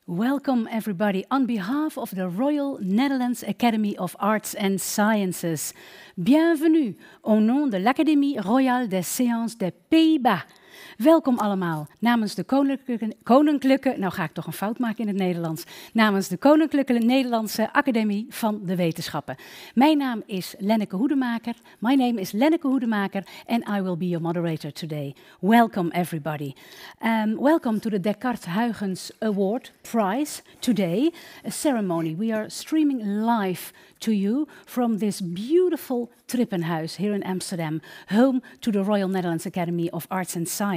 Welcome everybody on behalf of the Royal Netherlands Academy of Arts and Sciences. Bienvenue au nom de l'Académie Royale des Sciences des Pays-Bas. Welkom allemaal namens de Koninklijke, nou ga ik toch een fout maken in het Nederlands, namens de Koninklijke Nederlandse Academie van de Wetenschappen. Mijn naam is Lenneke Hoedemaker, my name is Lenneke Hoedemaker and I will be your moderator today. Welcome everybody. Welcome to the Descartes-Huygens Award Prize today, a ceremony. We are streaming live to you from this beautiful Trippenhuis here in Amsterdam, home to the Royal Netherlands Academy of Arts and Sciences.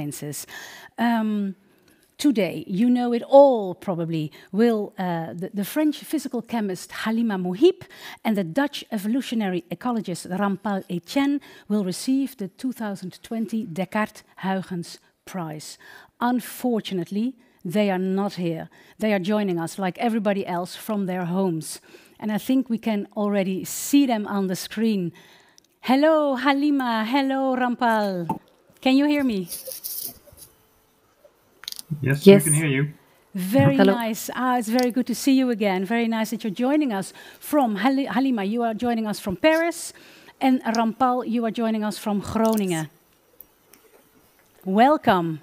Today, you know it all probably, the French physical chemist Halima Mouhib and the Dutch evolutionary ecologist Rampal Etienne will receive the 2020 Descartes-Huygens Prize. Unfortunately, they are not here. They are joining us like everybody else from their homes. And I think we can already see them on the screen. Hello, Halima. Hello, Rampal. Can you hear me? Yes, we can hear you. Very nice. It's very good to see you again. Very nice that you're joining us from Halima. You are joining us from Paris. And Rampal, you are joining us from Groningen. Welcome.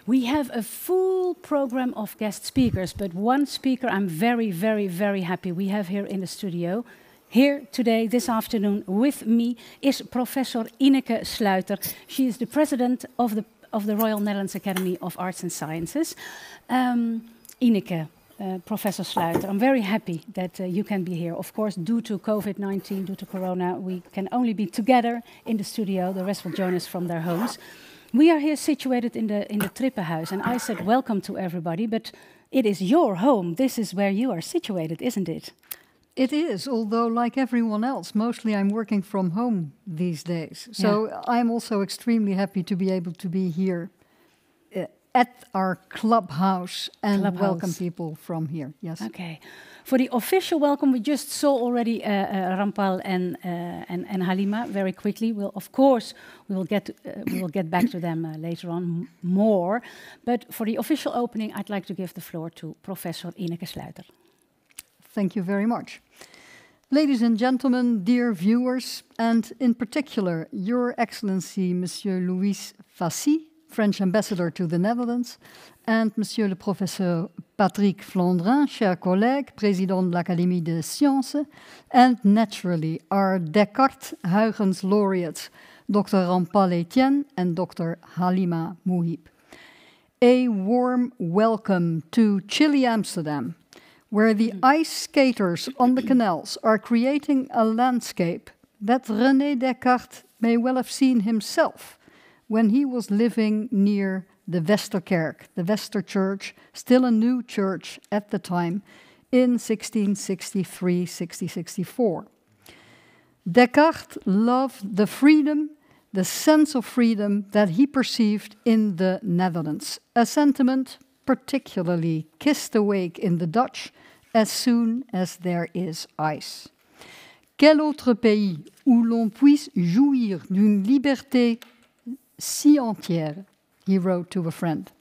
We have a full program of guest speakers, but one speaker I'm very, very, very happy we have here in the studio. Here today, this afternoon, with me is Professor Ineke Sluiter. She is the president of the Royal Netherlands Academy of Arts and Sciences. Ineke, Professor Sluiter, I'm very happy that you can be here. Of course, due to COVID-19, due to Corona, we can only be together in the studio. The rest will join us from their homes. We are here situated in the Trippenhuis, and I said welcome to everybody, but it is your home. This is where you are situated, isn't it? It is, although like everyone else, mostly I'm working from home these days. So I'm also extremely happy to be able to be here at our clubhouse and welcome people from here. Yes. Okay. For the official welcome, we just saw already Rampal and Halima very quickly. We will get back to them later on more. But for the official opening, I'd like to give the floor to Professor Ineke Sluiter. Thank you very much. Ladies and gentlemen, dear viewers, and in particular, Your Excellency, Monsieur Louis Vassy, French ambassador to the Netherlands, and Monsieur le Professeur Patrick Flandrin, cher collègue, Président de l'Académie des Sciences, and naturally our Descartes-Huygens laureates, Dr. Rampal Etienne and Dr. Halima Mouhib. A warm welcome to chilly Amsterdam, where the ice skaters on the canals are creating a landscape that René Descartes may well have seen himself when he was living near the Westerkerk, the Wester Church, still a new church at the time, in 1663-1664. Descartes loved the freedom, the sense of freedom that he perceived in the Netherlands, a sentiment particularly kissed awake in the Dutch as soon as there is ice. Quel autre pays où l'on puisse jouir d'une liberté si entière, he wrote to a friend.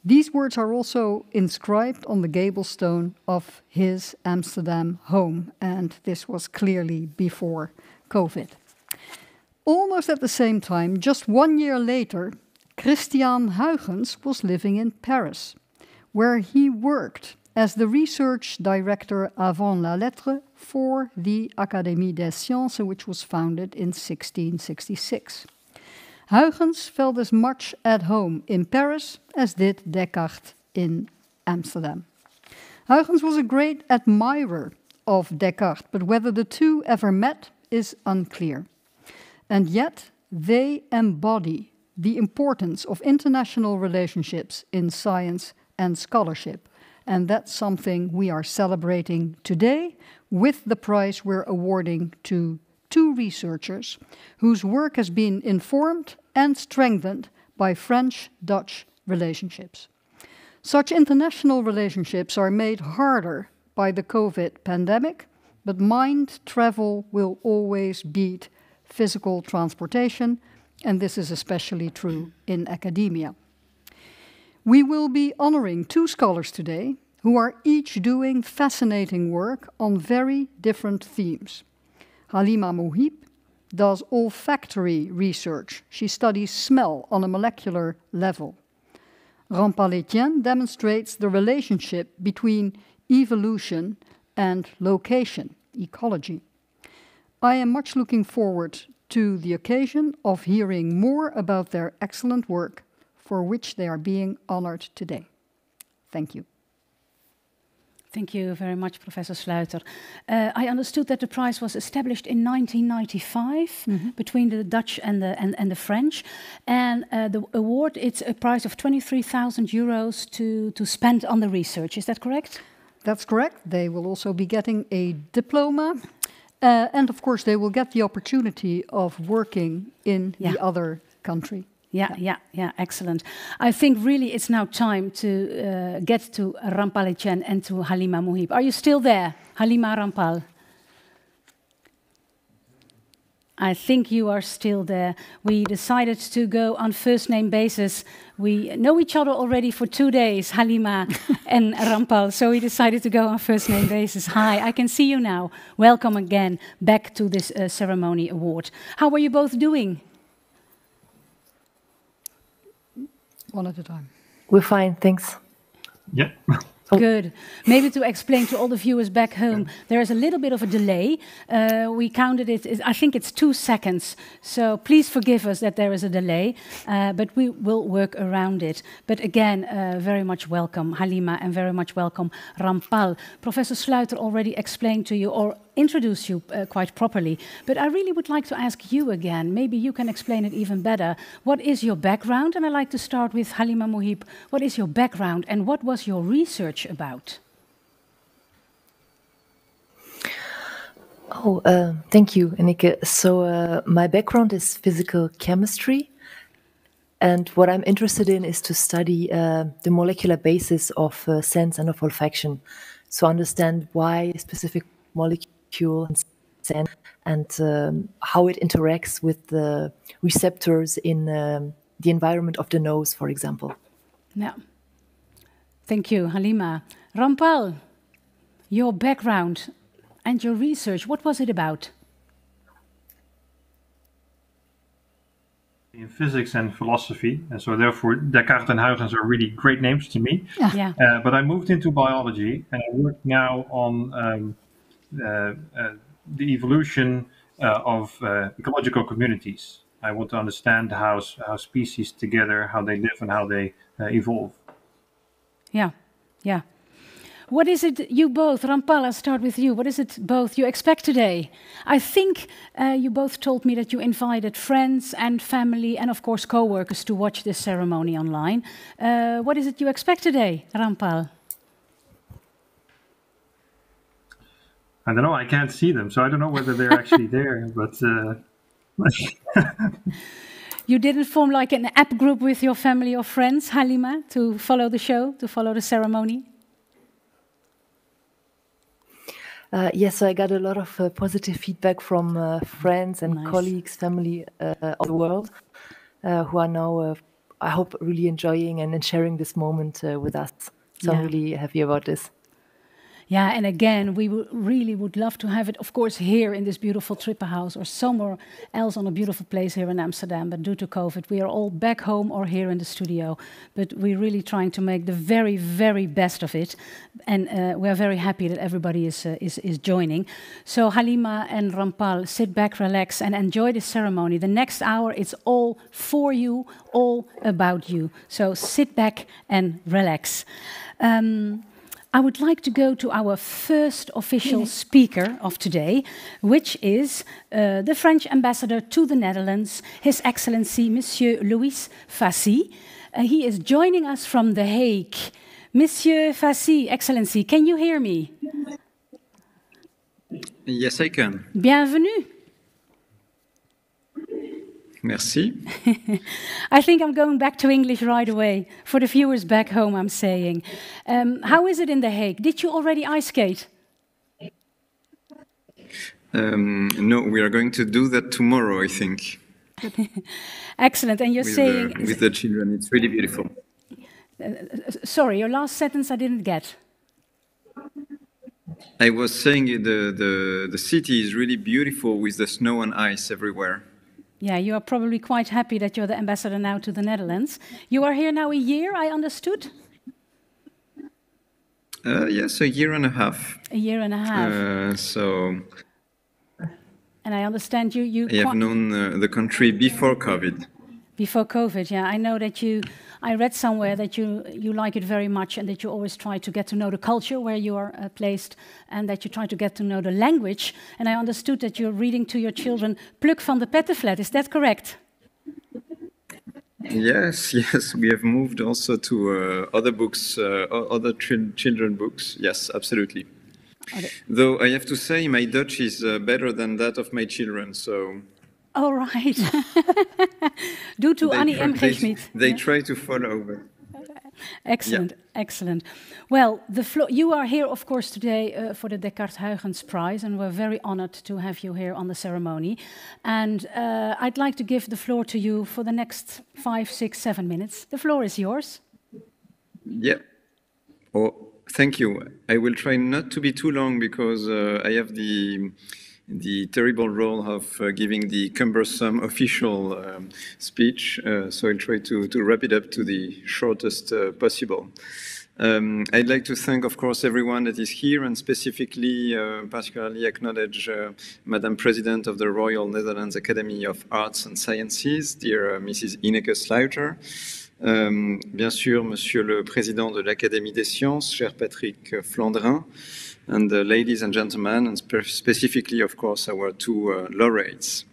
These words are also inscribed on the gable stone of his Amsterdam home, and this was clearly before COVID. Almost at the same time, just 1 year later, Christian Huygens was living in Paris, where he worked as the research director avant la lettre for the Académie des Sciences, which was founded in 1666. Huygens felt as much at home in Paris as did Descartes in Amsterdam. Huygens was a great admirer of Descartes, but whether the two ever met is unclear. And yet, they embody the importance of international relationships in science and scholarship. And that's something we are celebrating today with the prize we're awarding to two researchers whose work has been informed and strengthened by French-Dutch relationships. Such international relationships are made harder by the COVID pandemic, but mind travel will always beat physical transportation, and this is especially true in academia. We will be honoring 2 scholars today who are each doing fascinating work on very different themes. Halima Mouhib does olfactory research. She studies smell on a molecular level. Rampal Etienne demonstrates the relationship between evolution and location, ecology. I am much looking forward to the occasion of hearing more about their excellent work for which they are being honored today. Thank you. Thank you very much, Professor Sluiter. I understood that the prize was established in 1995 between the Dutch and the French. And the award, it's a prize of 23,000 euros to spend on the research. Is that correct? That's correct. They will also be getting a diploma. And of course, they will get the opportunity of working in the other country. Yeah, excellent. I think really it's now time to get to Rampal Etienne and to Halima Mouhib. Are you still there, Halima, Rampal? I think you are still there. We decided to go on first name basis. We know each other already for 2 days, Halima and Rampal, so we decided to go on first name basis. Hi, I can see you now. Welcome again back to this ceremony award. How are you both doing? One at a time. We're fine, thanks. Yeah. Good. Maybe to explain to all the viewers back home, there is a little bit of a delay. We counted it, I think it's 2 seconds. So please forgive us that there is a delay, but we will work around it. But again, very much welcome, Halima, and very much welcome, Rampal. Professor Sluiter already explained to you, or introduced you quite properly, but I really would like to ask you again, maybe you can explain it even better. What is your background? And I'd like to start with Halima Mouhib. What is your background and what was your research about? Oh, thank you, Ineke. So my background is physical chemistry. And what I'm interested in is to study the molecular basis of sense and of olfaction. So understand why a specific molecule and how it interacts with the receptors in the environment of the nose, for example. Yeah. Thank you, Halima. Rampal, your background and your research, what was it about? In physics and philosophy, and so therefore Descartes and Huygens are really great names to me. Yeah. But I moved into biology and I work now on the evolution of ecological communities. I want to understand how species together, how they live and how they evolve. Yeah. What is it you both, Rampal, I'll start with you. What is it both you expect today? I think you both told me that you invited friends and family and of course co-workers to watch this ceremony online. What is it you expect today, Rampal? I don't know, I can't see them, so I don't know whether they're actually there, but... You didn't form like an app group with your family or friends, Halima, to follow the show, to follow the ceremony? Yes, so I got a lot of positive feedback from friends and colleagues, family of the world, who are now, I hope, really enjoying and sharing this moment with us. So I'm really happy about this. Yeah, and again, we really would love to have it, of course, here in this beautiful Trippenhouse or somewhere else on a beautiful place here in Amsterdam. But due to COVID, we are all back home or here in the studio. But we're really trying to make the very, very best of it. And we're very happy that everybody is joining. So Halima and Rampal, sit back, relax, and enjoy this ceremony. The next hour, it's all for you, all about you. So sit back and relax. I would like to go to our first official speaker of today, which is the French ambassador to the Netherlands, His Excellency Monsieur Louis Vassy. He is joining us from The Hague. Monsieur Vassy, Excellency, can you hear me? Yes, I can. Bienvenue. Merci. I think I'm going back to English right away. For the viewers back home, I'm saying. How is it in The Hague? Did you already ice skate? No, we are going to do that tomorrow, I think. Excellent. And you're saying... with the children, it's really beautiful. Sorry, your last sentence I didn't get. I was saying the city is really beautiful with the snow and ice everywhere. Yeah, you are probably quite happy that you're the ambassador now to the Netherlands. You are here now a year, I understood? Yes, a year and a half. A year and a half. And I understand you I have known the country before COVID. Before COVID, yeah. I know that I read somewhere that you like it very much and that you always try to get to know the culture where you are placed and that you try to get to know the language. And I understood that you're reading to your children Pluk van de Pettenflat. Is that correct? Yes, we have moved also to other books, other children books. Yes, absolutely. Okay. Though I have to say my Dutch is better than that of my children, so... Oh, right. Due to Annie M. G. Schmid. They try to follow. But... Excellent, excellent. Well, you are here, of course, today for the Descartes-Huygensprijs, and we're very honored to have you here on the ceremony. And I'd like to give the floor to you for the next 5, 6, 7 minutes. The floor is yours. Yeah. Oh, thank you. I will try not to be too long because I have the terrible role of giving the cumbersome official speech, so I'll try to wrap it up to the shortest possible. I'd like to thank, of course, everyone that is here, and specifically, particularly acknowledge Madam President of the Royal Netherlands Academy of Arts and Sciences, dear Mrs. Ineke Sluiter. Bien sûr, Monsieur le Président de l'Académie des Sciences, cher Patrick Flandrin, and ladies and gentlemen, and specifically, of course, our two laureates.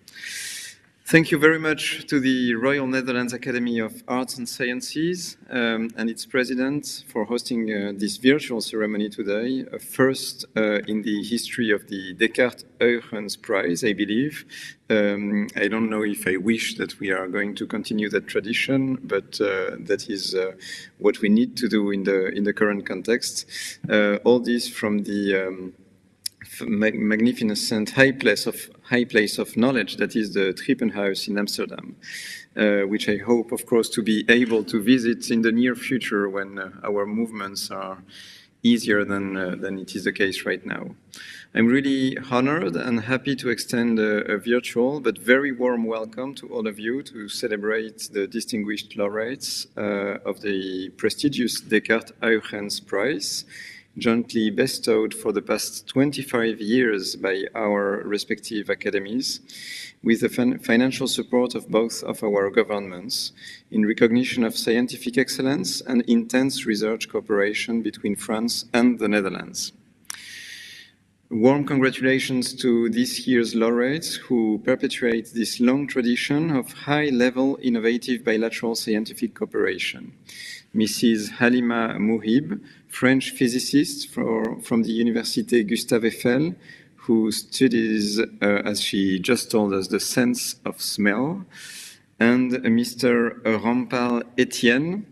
Thank you very much to the Royal Netherlands Academy of Arts and Sciences and its president for hosting this virtual ceremony today, first in the history of the Descartes-Huygensprijs, I believe. I don't know if I wish that we are going to continue that tradition, but that is what we need to do in the current context. All this from the magnificent high place of knowledge that is the Trippenhuis in Amsterdam, which I hope, of course, to be able to visit in the near future when our movements are easier than it is the case right now. I'm really honored and happy to extend a virtual but very warm welcome to all of you to celebrate the distinguished laureates of the prestigious Descartes-Huygensprijs, jointly bestowed for the past 25 years by our respective academies, with the financial support of both of our governments, in recognition of scientific excellence and intense research cooperation between France and the Netherlands. Warm congratulations to this year's laureates who perpetuate this long tradition of high-level innovative bilateral scientific cooperation. Mrs. Halima Mouhib, French physicist from the Université Gustave Eiffel, who studies, as she just told us, the sense of smell, and Mr. Rampal Etienne,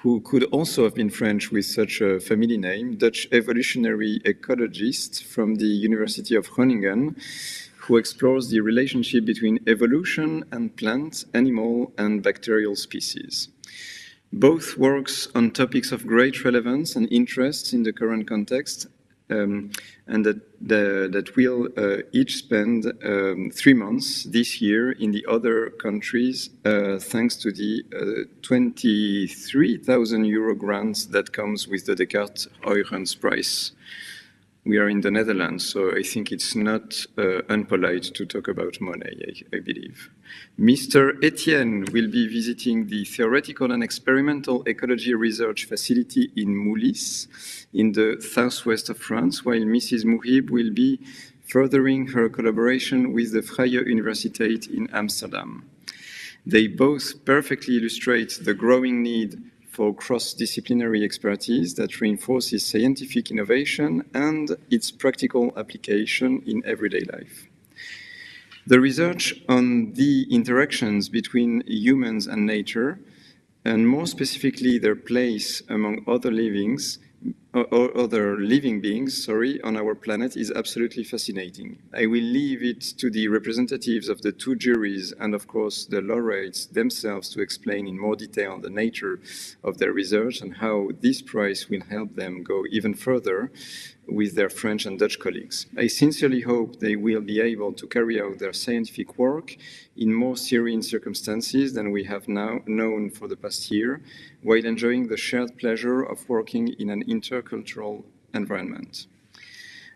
who could also have been French with such a family name, Dutch evolutionary ecologist from the University of Groningen, who explores the relationship between evolution and plant, animal, and bacterial species. Both works on topics of great relevance and interest in the current context, and that will each spend 3 months this year in the other countries, thanks to the 23,000 euro grant that comes with the Descartes-Huygensprijs. We are in the Netherlands, so I think it's not unpolite to talk about money, I believe. Mr. Etienne will be visiting the Theoretical and Experimental Ecology Research Facility in Moulis, in the southwest of France, while Mrs. Mouhib will be furthering her collaboration with the Vrije Universiteit in Amsterdam. They both perfectly illustrate the growing need for cross-disciplinary expertise that reinforces scientific innovation and its practical application in everyday life. The research on the interactions between humans and nature, and more specifically their place among other livings, or other living beings, on our planet is absolutely fascinating. I will leave it to the representatives of the two juries and, of course, the laureates themselves to explain in more detail the nature of their research and how this prize will help them go even further with their French and Dutch colleagues. I sincerely hope they will be able to carry out their scientific work in more serene circumstances than we have now known for the past year, while enjoying the shared pleasure of working in an intercultural environment.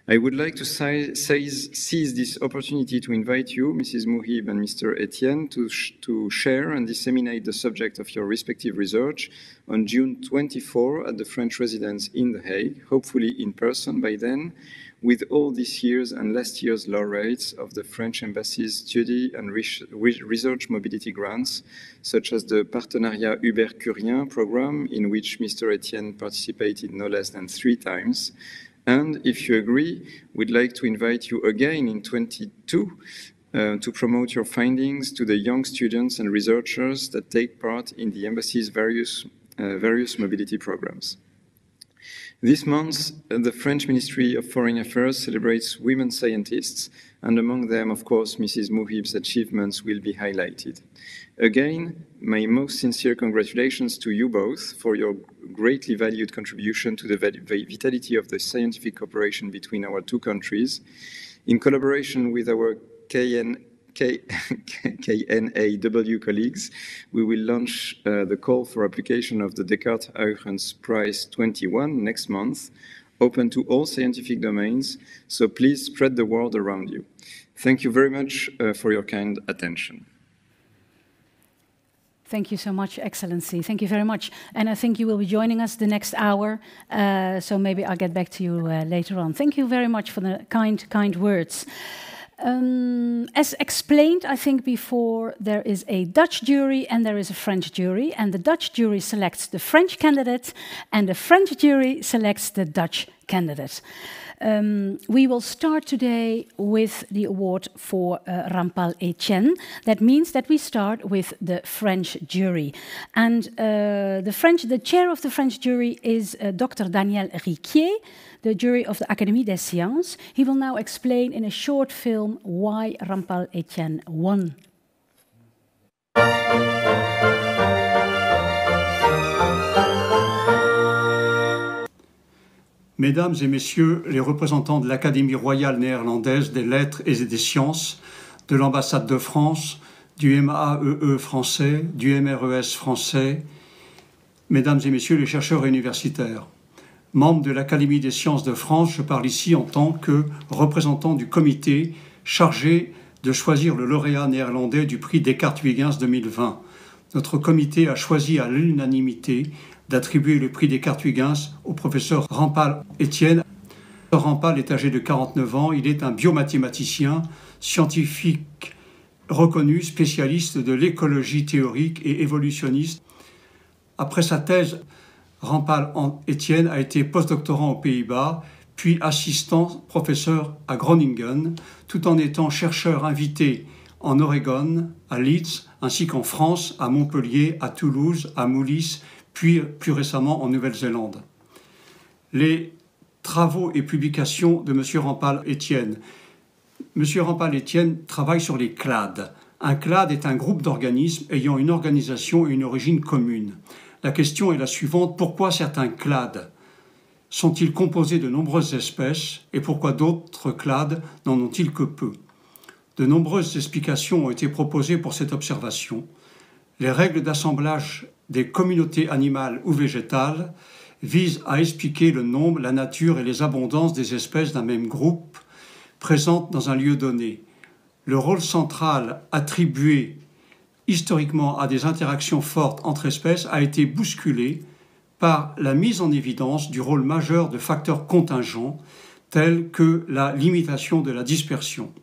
I would like to seize this opportunity to invite you, Mrs. Mouhib and Mr. Etienne, to share and disseminate the subject of your respective research on June 24 at the French residence in The Hague, hopefully in person by then, with all this year's and last year's laureates of the French Embassy's study and research mobility grants, such as the Partenariat Hubert-Curien program, in which Mr. Etienne participated no less than 3 times. And if you agree, we'd like to invite you again in 2022 to promote your findings to the young students and researchers that take part in the Embassy's various mobility programs. This month, the French Ministry of Foreign Affairs celebrates women scientists, and among them, of course, Mrs. Mouhib's achievements will be highlighted. Again, my most sincere congratulations to you both for your greatly valued contribution to the vitality of the scientific cooperation between our two countries. In collaboration with our KNAW colleagues, we will launch the call for application of the Descartes-Huygensprijs 21 next month, open to all scientific domains, so please spread the word around you. Thank you very much for your kind attention. Thank you so much, Excellency. Thank you very much. And I think you will be joining us the next hour, so maybe I'll get back to you later on. Thank you very much for the kind words. As explained, I think before, there is a Dutch jury and there is a French jury, and the Dutch jury selects the French candidate and the French jury selects the Dutch candidate. We will start today with the award for Rampal Etienne. That means that we start with the French jury. And the chair of the French jury is Dr. Daniel Ricquier, the jury of the Académie des Sciences. He will now explain in a short film why Rampal Etienne won. Mesdames et Messieurs les représentants de l'Académie royale néerlandaise des lettres et des sciences, de l'ambassade de France, du MAEE français, du MRES français, Mesdames et Messieurs les chercheurs universitaires, membres de l'Académie des sciences de France, je parle ici en tant que représentant du comité chargé de choisir le lauréat néerlandais du prix Descartes-Huygens 2020. Notre comité a choisi à l'unanimité d'attribuer le prix Descartes-Huygens au professeur Rampal Etienne. Rampal est âgé de 49 ans, il est un biomathématicien, scientifique reconnu, spécialiste de l'écologie théorique et évolutionniste. Après sa thèse, Rampal Etienne a été postdoctorant aux Pays-Bas, puis assistant professeur à Groningen, tout en étant chercheur invité en Oregon, à Leeds, ainsi qu'en France, à Montpellier, à Toulouse, à Moulis, puis plus récemment en Nouvelle-Zélande. Les travaux et publications de M. Rampal Etienne. M. Rampal Etienne travaille sur les clades. Un clade est un groupe d'organismes ayant une organisation et une origine commune. La question est la suivante: pourquoi certains clades sont-ils composés de nombreuses espèces et pourquoi d'autres clades n'en ont-ils que peu? De nombreuses explications ont été proposées pour cette observation. Les règles d'assemblage des communautés animales ou végétales visent à expliquer le nombre, la nature et les abondances des espèces d'un même groupe présentes dans un lieu donné. Le rôle central attribué historiquement à des interactions fortes entre espèces a été bousculé par la mise en évidence du rôle majeur de facteurs contingents tels que la limitation de la dispersion.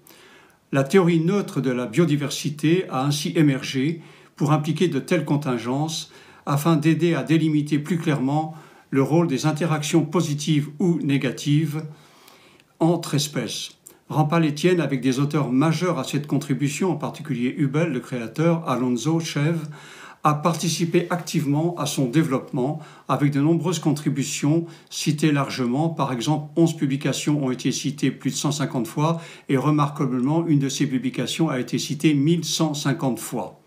La théorie neutre de la biodiversité a ainsi émergé pour impliquer de telles contingences afin d'aider à délimiter plus clairement le rôle des interactions positives ou négatives entre espèces. Rampal Etienne, avec des auteurs majeurs à cette contribution, en particulier Hubel, le créateur, Alonso, Chev, a participé activement à son développement avec de nombreuses contributions citées largement. Par exemple, 11 publications ont été citées plus de 150 fois et remarquablement, une de ces publications a été citée 1150 fois.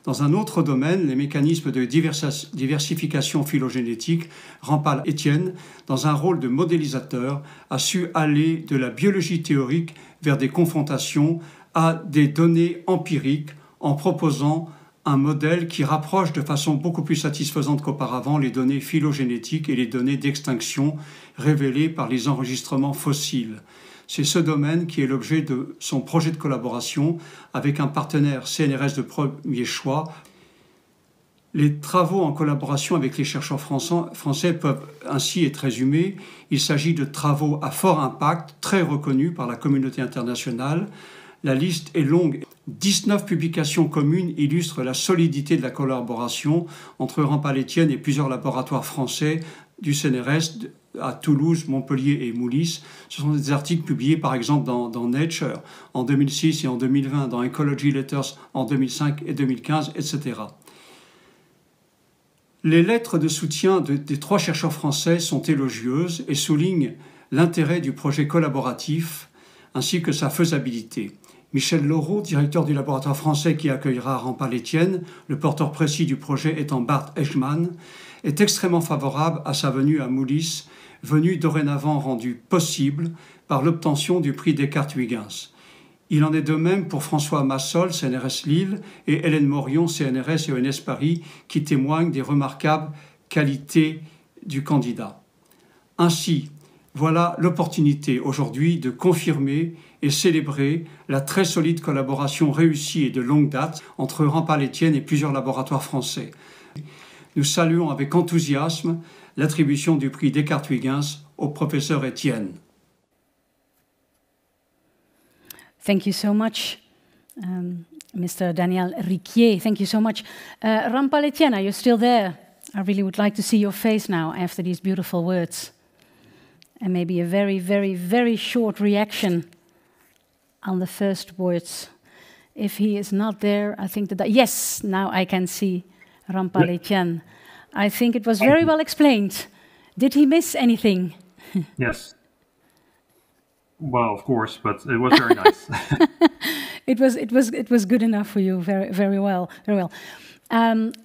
Dans un autre domaine, les mécanismes de diversification phylogénétique, Rampal Etienne, dans un rôle de modélisateur, a su aller de la biologie théorique vers des confrontations à des données empiriques en proposant un modèle qui rapproche de façon beaucoup plus satisfaisante qu'auparavant les données phylogénétiques et les données d'extinction révélées par les enregistrements fossiles. C'est ce domaine qui est l'objet de son projet de collaboration avec un partenaire CNRS de premier choix. Les travaux en collaboration avec les chercheurs français peuvent ainsi être résumés. Il s'agit de travaux à fort impact, très reconnus par la communauté internationale. La liste est longue. 19 publications communes illustrent la solidité de la collaboration entre Rampal Etienne et plusieurs laboratoires français du CNRS à Toulouse, Montpellier et Moulis. Ce sont des articles publiés par exemple dans Nature en 2006 et en 2020, dans Ecology Letters en 2005 et 2015, etc. Les lettres de soutien des 3 chercheurs français sont élogieuses et soulignent l'intérêt du projet collaboratif ainsi que sa faisabilité. Michel Laureau, directeur du laboratoire français qui accueillera Rampal Etienne, le porteur précis du projet étant Bart Haegeman, est extrêmement favorable à sa venue à Moulis, venue dorénavant rendue possible par l'obtention du prix Descartes-Huygens. Il en est de même pour François Massol, CNRS Lille, et Hélène Morion, CNRS et ENS Paris, qui témoignent des remarquables qualités du candidat. Ainsi, voilà l'opportunité aujourd'hui de confirmer et célébrer la très solide collaboration réussie et de longue date entre Rampal Etienne et plusieurs laboratoires français. Nous saluons avec enthousiasme l'attribution du prix Descartes-Huygens au professeur Etienne. Thank you so much, Mr. Daniel Ricquier. Thank you so much. Rampal Etienne, are you still there? I really would like to see your face now after these beautiful words. And maybe a very, very, very short reaction on the first words. If he is not there, I think that... Yes, now I can see Rampal Etienne. I think it was very well explained. Did he miss anything? Yes. Well, of course, but it was very nice. It was good enough for you. Very, very well. Very well.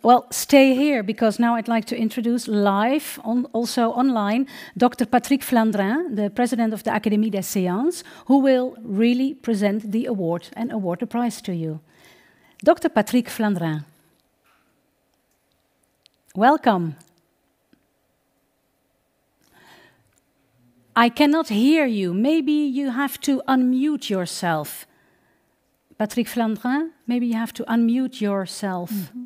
Well, stay here because now I'd like to introduce live, also online, Dr. Patrick Flandrin, the president of the Académie des Sciences, who will really present the award and award the prize to you. Dr. Patrick Flandrin. Welcome. I cannot hear you. Maybe you have to unmute yourself. Patrick Flandrin, maybe you have to unmute yourself. Mm-hmm.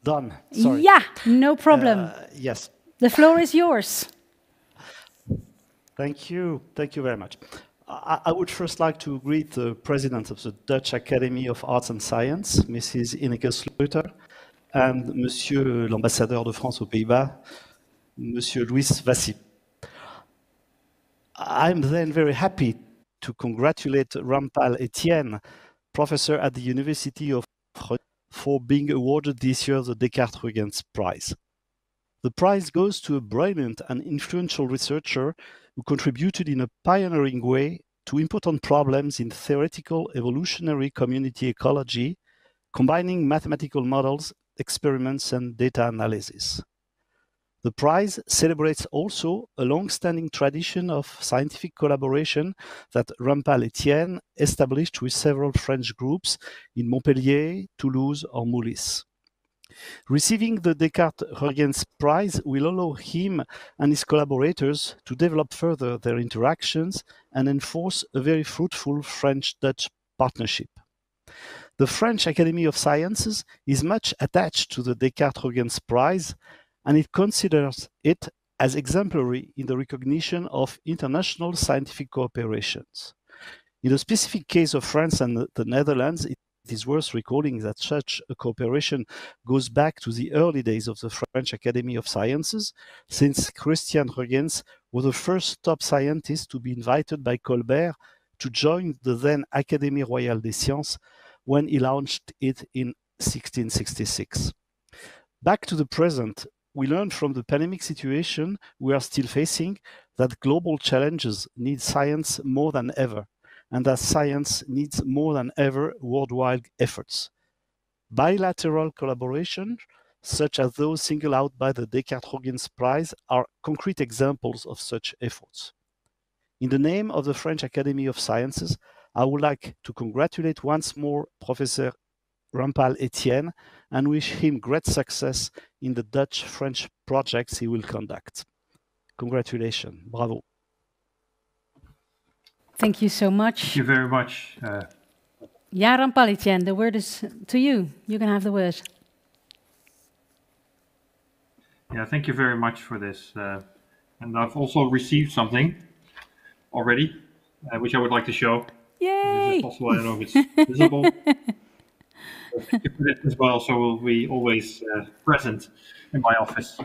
Done. Sorry. Yeah, no problem. Yes. The floor is yours. Thank you. Thank you very much. I would first like to greet the president of the Dutch Academy of Arts and Science, Mrs. Ineke Sluiter, and Monsieur l'ambassadeur de France aux Pays-Bas, Monsieur Louis Vassy. I'm then very happy to congratulate Rampal Etienne, professor at the University of for being awarded this year the Descartes-Huygens Prize. The prize goes to a brilliant and influential researcher who contributed in a pioneering way to important problems in theoretical evolutionary community ecology, combining mathematical models, experiments, and data analysis. The prize celebrates also a long-standing tradition of scientific collaboration that Rampal Etienne established with several French groups in Montpellier, Toulouse, or Moulis. Receiving the Descartes-Huygens Prize will allow him and his collaborators to develop further their interactions and enforce a very fruitful French-Dutch partnership. The French Academy of Sciences is much attached to the Descartes-Huygens Prize, and it considers it as exemplary in the recognition of international scientific cooperations. In the specific case of France and the Netherlands, it is worth recalling that such a cooperation goes back to the early days of the French Academy of Sciences, since Christian Huygens was the first top scientist to be invited by Colbert to join the then Académie royale des sciences when he launched it in 1666. Back to the present, we learn from the pandemic situation we are still facing that global challenges need science more than ever, and that science needs more than ever worldwide efforts. Bilateral collaboration, such as those singled out by the Descartes-Huygensprijs, are concrete examples of such efforts. In the name of the French Academy of Sciences, I would like to congratulate once more Professor Rampal Etienne and wish him great success in the Dutch-French projects he will conduct. Congratulations. Bravo. Thank you so much. Thank you very much. Ja, Rampal Etienne, the word is to you. You can have the word. Yeah, thank you very much for this. And I've also received something already, which I would like to show. Yay! Is it possible? I don't know if it's visible. Thank you for this as well, so we'll be always present in my office.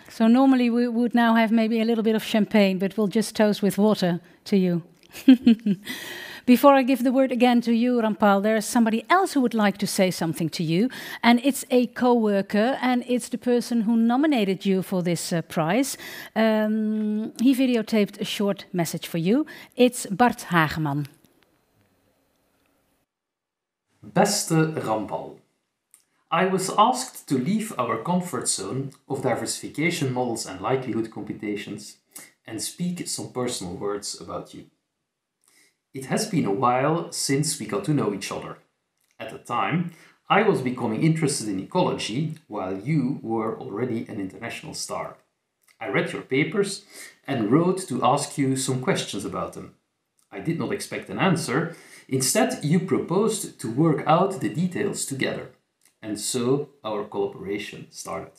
So normally we would now have maybe a little bit of champagne, but we'll just toast with water to you. Before I give the word again to you, Rampal, there's somebody else who would like to say something to you, and it's a co-worker, and it's the person who nominated you for this prize. He videotaped a short message for you. It's Bart Haegeman. Beste Rampal, I was asked to leave our comfort zone of diversification models and likelihood computations and speak some personal words about you. It has been a while since we got to know each other. At the time, I was becoming interested in ecology, while you were already an international star. I read your papers and wrote to ask you some questions about them. I did not expect an answer. Instead, you proposed to work out the details together. And so our collaboration started.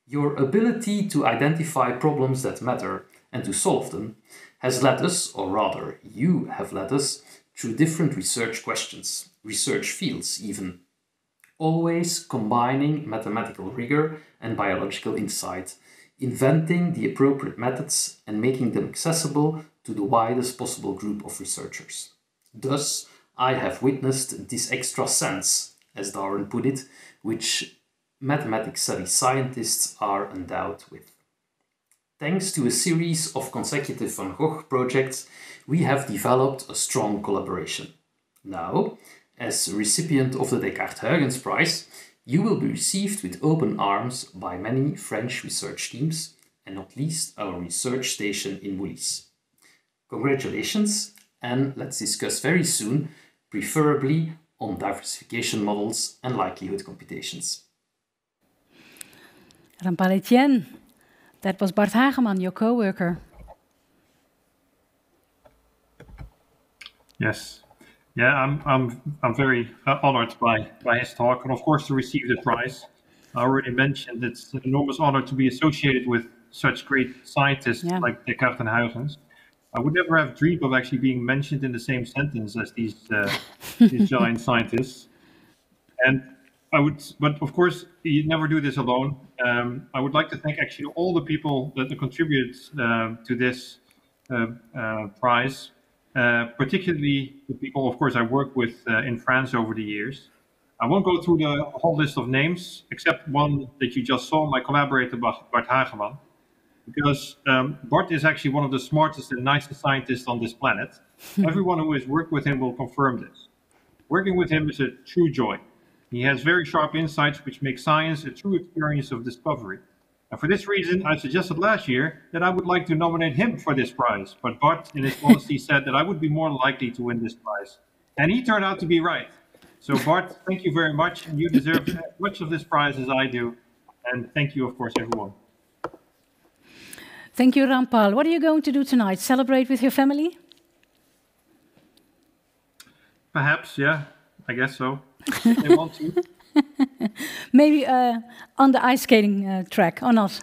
Your ability to identify problems that matter and to solve them has led us, or rather, you have led us, through different research questions, research fields even, always combining mathematical rigor and biological insight, inventing the appropriate methods and making them accessible to the widest possible group of researchers. Thus, I have witnessed this extra sense, as Darwin put it, which mathematics-savvy scientists are endowed with. Thanks to a series of consecutive Van Gogh projects, we have developed a strong collaboration. Now, as recipient of the Descartes-Huygensprijs, you will be received with open arms by many French research teams, and not least our research station in Moulis. Congratulations, and let's discuss very soon, preferably on diversification models and likelihood computations. Rampal Etienne, that was Bart Haegeman, your co-worker. Yes, yeah, I'm very honored by his talk, and of course to receive the prize. I already mentioned it's an enormous honor to be associated with such great scientists like Descartes and Huygens. I would never have dreamed of actually being mentioned in the same sentence as these giant scientists. And but of course, you never do this alone. I would like to thank actually all the people that contribute to this prize, particularly the people, of course, I worked with in France over the years. I won't go through the whole list of names, except one that you just saw, my collaborator, Bart Haegeman. Because Bart is actually one of the smartest and nicest scientists on this planet. Everyone who has worked with him will confirm this. Working with him is a true joy. He has very sharp insights which make science a true experience of discovery. And for this reason, I suggested last year that I would like to nominate him for this prize. But Bart, in his policy, said that I would be more likely to win this prize. And he turned out to be right. So Bart, thank you very much. And you deserve as much of this prize as I do. And thank you, of course, everyone. Thank you, Rampal. What are you going to do tonight? Celebrate with your family? Perhaps, yeah. I guess so. If they want to. Maybe on the ice skating track, or not.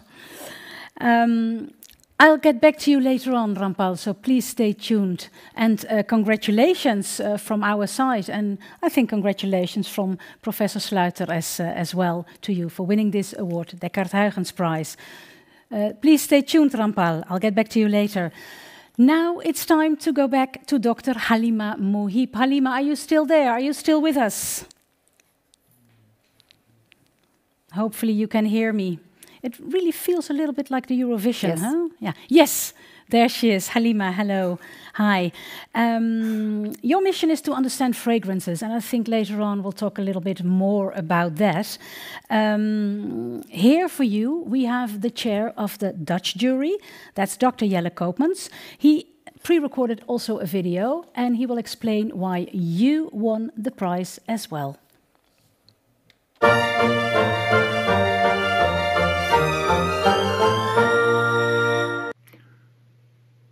I'll get back to you later on, Rampal, so please stay tuned. And congratulations from our side. And I think congratulations from Professor Sluiter as well to you for winning this award, the Descartes-Huygensprijs. Please stay tuned, Rampal. I'll get back to you later. Now it's time to go back to Dr. Halima Mouhib. Halima, are you still there? Are you still with us? Hopefully you can hear me. It really feels a little bit like the Eurovision, Yes. huh? Yeah. Yes, there she is. Halima, hello. Hi. Your mission is to understand fragrances, and I think later on we'll talk a little bit more about that. Here for you, we have the chair of the Dutch jury. That's Dr. Jelle Koopmans. He pre-recorded also a video, and he will explain why you won the prize as well.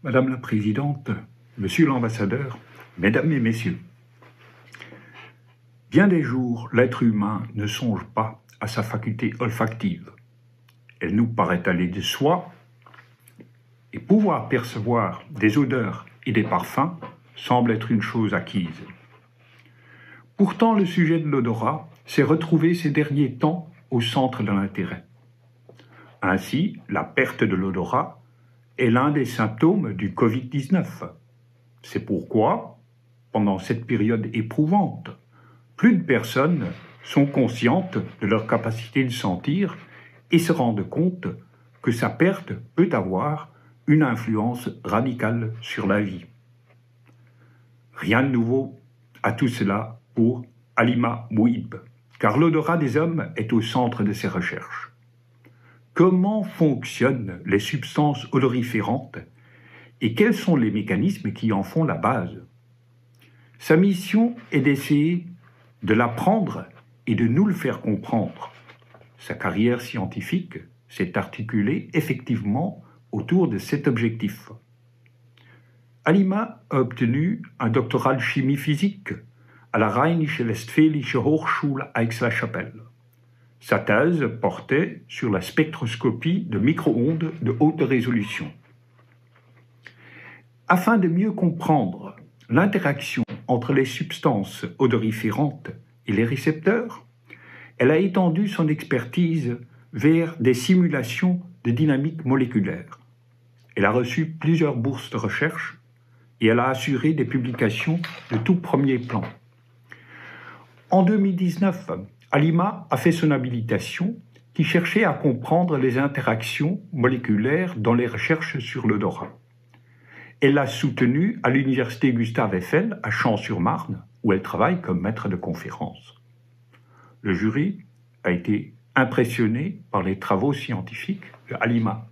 Madame la Présidente, Monsieur l'Ambassadeur, Mesdames et Messieurs, bien des jours, l'être humain ne songe pas à sa faculté olfactive. Elle nous paraît aller de soi, et pouvoir percevoir des odeurs et des parfums semble être une chose acquise. Pourtant, le sujet de l'odorat s'est retrouvé ces derniers temps au centre de l'intérêt. Ainsi, la perte de l'odorat est l'un des symptômes du Covid-19. C'est pourquoi, pendant cette période éprouvante, plus de personnes sont conscientes de leur capacité de sentir et se rendent compte que sa perte peut avoir une influence radicale sur la vie. Rien de nouveau à tout cela pour Halima Mouhib, car l'odorat des hommes est au centre de ses recherches. Comment fonctionnent les substances odoriférantes et quels sont les mécanismes qui en font la base? Sa mission est d'essayer de l'apprendre et de nous le faire comprendre. Sa carrière scientifique s'est articulée effectivement autour de cet objectif. Halima a obtenu un doctorat de chimie physique à la Rheinische Westfälische Hochschule à Aix-la-Chapelle. Sa thèse portait sur la spectroscopie de micro-ondes de haute résolution. Afin de mieux comprendre l'interaction entre les substances odoriférantes et les récepteurs, elle a étendu son expertise vers des simulations de dynamique moléculaire. Elle a reçu plusieurs bourses de recherche et elle a assuré des publications de tout premier plan. En 2019, Halima a fait son habilitation qui cherchait à comprendre les interactions moléculaires dans les recherches sur l'odorat. Elle l'a soutenue à l'université Gustave Eiffel à Champs-sur-Marne, où elle travaille comme maître de conférence. Le jury a été impressionné par les travaux scientifiques de Halima.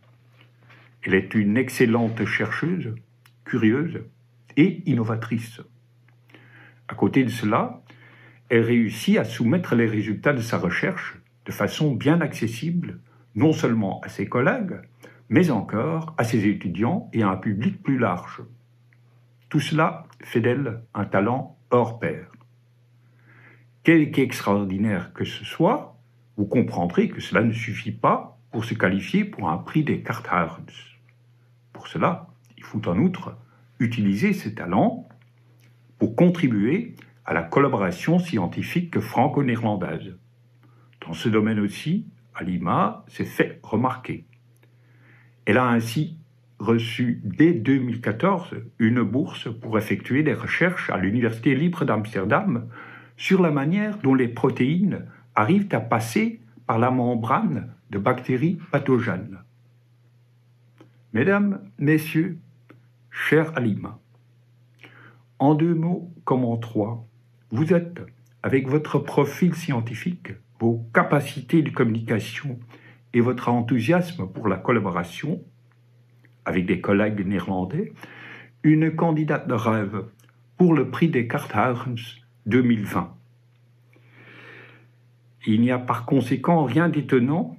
Elle est une excellente chercheuse, curieuse et innovatrice. À côté de cela, elle réussit à soumettre les résultats de sa recherche de façon bien accessible, non seulement à ses collègues, mais encore à ses étudiants et à un public plus large. Tout cela fait d'elle un talent hors pair. Quelque extraordinaire que ce soit, vous comprendrez que cela ne suffit pas pour se qualifier pour un prix des Descartes-Huygensprijs. Pour cela, il faut en outre utiliser ses talents pour contribuer à la collaboration scientifique franco-néerlandaise. Dans ce domaine aussi, Halima s'est fait remarquer. Elle a ainsi reçu dès 2014 une bourse pour effectuer des recherches à l'Université libre d'Amsterdam sur la manière dont les protéines arrivent à passer par la membrane de bactéries pathogènes. Mesdames, Messieurs, chère Halima, en 2 mots comme en 3, vous êtes, avec votre profil scientifique, vos capacités de communication et votre enthousiasme pour la collaboration avec des collègues néerlandais, une candidate de rêve pour le prix des Descartes-Huygens 2020. Il n'y a par conséquent rien d'étonnant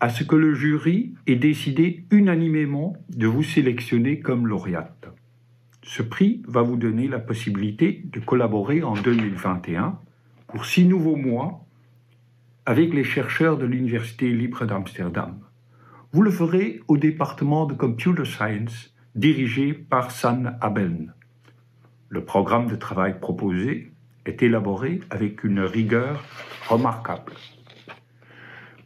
à ce que le jury ait décidé unanimement de vous sélectionner comme lauréate. Ce prix va vous donner la possibilité de collaborer en 2021 pour 6 nouveaux mois avec les chercheurs de l'Université libre d'Amsterdam. Vous le ferez au département de Computer Science dirigé par Sanne Abeln. Le programme de travail proposé est élaboré avec une rigueur remarquable.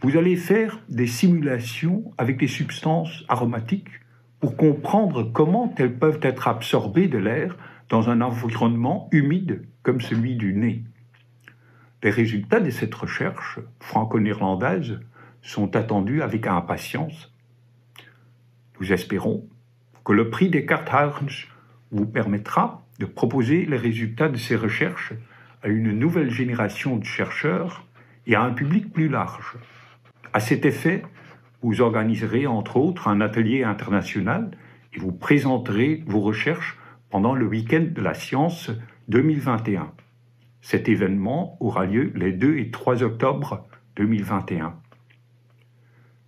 Vous allez faire des simulations avec des substances aromatiques pour comprendre comment elles peuvent être absorbées de l'air dans un environnement humide comme celui du nez. Les résultats de cette recherche franco-néerlandaise sont attendus avec impatience. Nous espérons que le prix Descartes-Huygens vous permettra de proposer les résultats de ces recherches à une nouvelle génération de chercheurs et à un public plus large. À cet effet, vous organiserez entre autres un atelier international et vous présenterez vos recherches pendant le week-end de la science 2021. Cet événement aura lieu les 2 et 3 octobre 2021.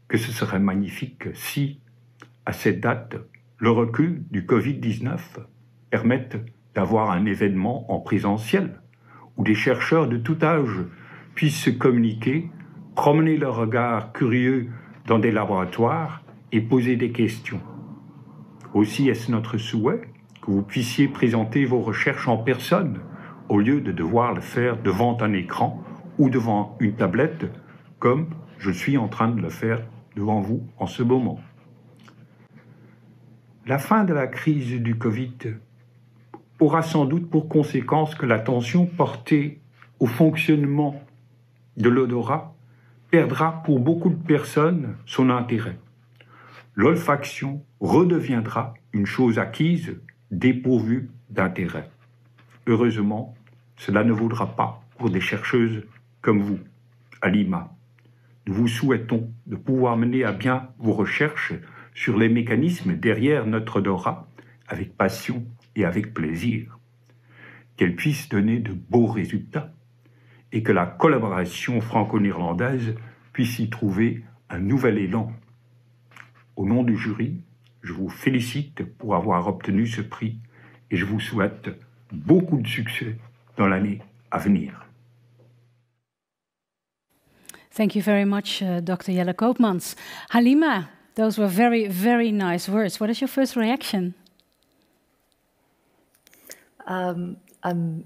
Que ce serait magnifique si, à cette date, le recul du Covid-19 permette d'avoir un événement en présentiel où des chercheurs de tout âge puissent se communiquer, promener leur regard curieux dans des laboratoires et poser des questions. Aussi est-ce notre souhait que vous puissiez présenter vos recherches en personne au lieu de devoir le faire devant un écran ou devant une tablette comme je suis en train de le faire devant vous en ce moment. La fin de la crise du Covid aura sans doute pour conséquence que l'attention portée au fonctionnement de l'odorat perdra pour beaucoup de personnes son intérêt. L'olfaction redeviendra une chose acquise, dépourvue d'intérêt. Heureusement, cela ne vaudra pas pour des chercheuses comme vous, Halima. Nous vous souhaitons de pouvoir mener à bien vos recherches sur les mécanismes derrière notre odorat avec passion et avec plaisir. Qu'elles puissent donner de beaux résultats et que la collaboration franco-néerlandaise puisse y trouver un nouvel élan. Au nom du jury, je vous félicite pour avoir obtenu ce prix et je vous souhaite beaucoup de succès dans l'année à venir. Thank you very much, Dr. Jelle Koopmans. Halima, those were very, very nice words. What is your first reaction? I'm